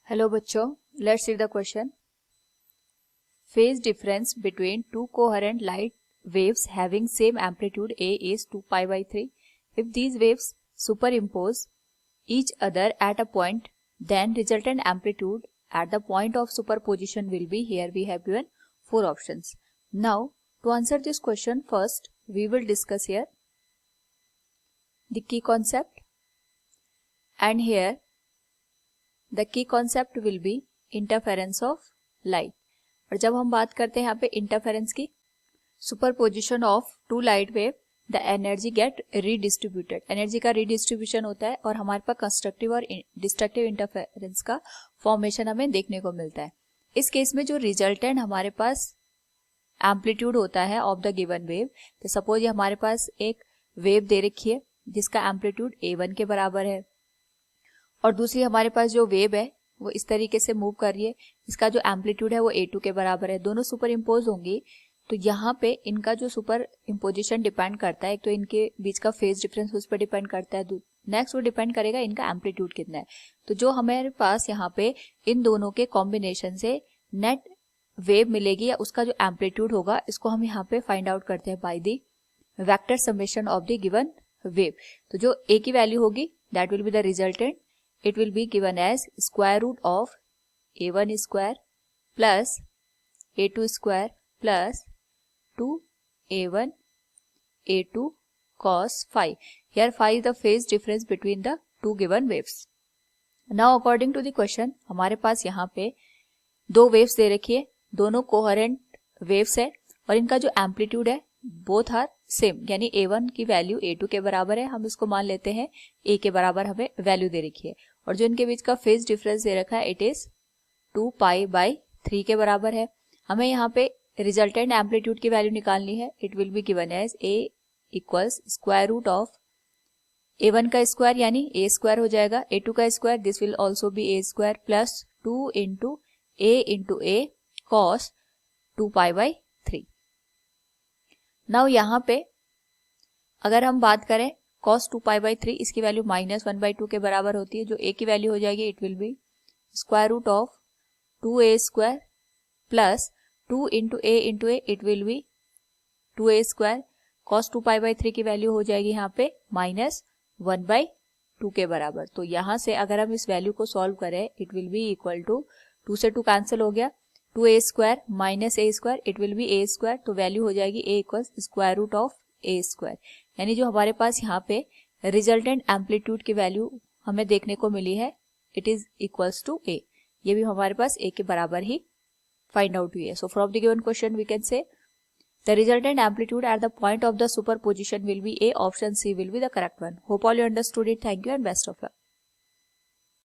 Hello बच्चों, let's see the question. Phase difference between two coherent light waves having same amplitude A is 2 pi by 3. If these waves superimpose each other at a point, then resultant amplitude at the point of superposition will be, here we have given 4 options. Now, to answer this question, first we will discuss here the key concept, and here the key concept will be interference of light. और जब हम बात करते हैं यहाँ पे interference की, superposition of two light wave, the energy get redistributed. Energy का रीडिस्ट्रीब्यूशन होता है और हमारे पास कंस्ट्रक्टिव और डिस्ट्रक्टिव इंटरफेरेंस का फॉर्मेशन हमें देखने को मिलता है. इस केस में जो रिजल्टेंट हमारे पास एम्पलीट्यूड होता है ऑफ द गिवन वेव, तो सपोज ये हमारे पास एक वेव दे रखी है जिसका एम्पलीट्यूड A1 के बराबर है, और दूसरी हमारे पास जो वेव है वो इस तरीके से मूव कर रही है, इसका जो एम्पलीट्यूड है वो A2 के बराबर है. दोनों सुपर इम्पोज होंगी, तो यहाँ पे इनका जो सुपर इम्पोजिशन डिपेंड करता है, एक तो इनके बीच का फेज डिफरेंस उस पर डिपेंड करता है, नेक्स्ट वो डिपेंड करेगा इनका एम्पलीट्यूड कितना है. तो जो हमारे पास यहाँ पे इन दोनों के कॉम्बिनेशन से नेट वेव मिलेगी या उसका जो एम्पलीट्यूड होगा, इसको हम यहाँ पे फाइंड आउट करते हैं by the vector summation of the given wave. तो जो A की वैल्यू होगी that will be the resultant. It will be given as square root of A1 square plus A2 square plus 2A1 A2 cos phi. Here phi is the phase difference between the two given waves. Now according to the question, हमारे पास यहाँ पे दो waves दे रखी है, दोनों coherent waves है और इनका जो amplitude है बोथ आर सेम, यानी A1 की वैल्यू A2 के बराबर है. हम इसको मान लेते हैं A के बराबर हमें वैल्यू दे रखी है, और जो इनके बीच का फेज डिफरेंस दे रखा है इट इज 2 पाई बाई 3 के बराबर है. हमें यहाँ पे रिजल्टेंट एम्पलीट्यूड की वैल्यू निकालनी है. It will be given as A equals square root of A1 का स्क्वायर यानी A स्क्वायर हो जाएगा, A2 का square this will also be A square plus 2 into A cos 2 pi by 3. Now यहाँ पे अगर हम बात करें cos 2 पाई बाई 3, इसकी वैल्यू -1/2 के बराबर होती है. जो A की वैल्यू हो जाएगी it will be square root of 2A square plus 2 into A it will be 2A square. cos 2 pi by 3 की वैल्यू हो जाएगी यहाँ पे -1/2 के बराबर. तो यहाँ से अगर हम इस वैल्यू को सॉल्व करें it will be equal to 2 से 2 कैंसिल हो गया, 2A square minus A square it will be A square. तो वैल्यू हो जाएगी A equals square root of A square. यानी जो हमारे पास यहाँ पे रिजल्टेंट एम्पलीट्यूड की वैल्यू हमें देखने को मिली है it is equals to A. ये भी हमारे पास A के बराबर ही फाइंड आउट हुई है. So from the given question we can say the resultant amplitude at the point of the superposition will be A. Option C will be the correct one. Hope all you understood it. Thank you and best of luck.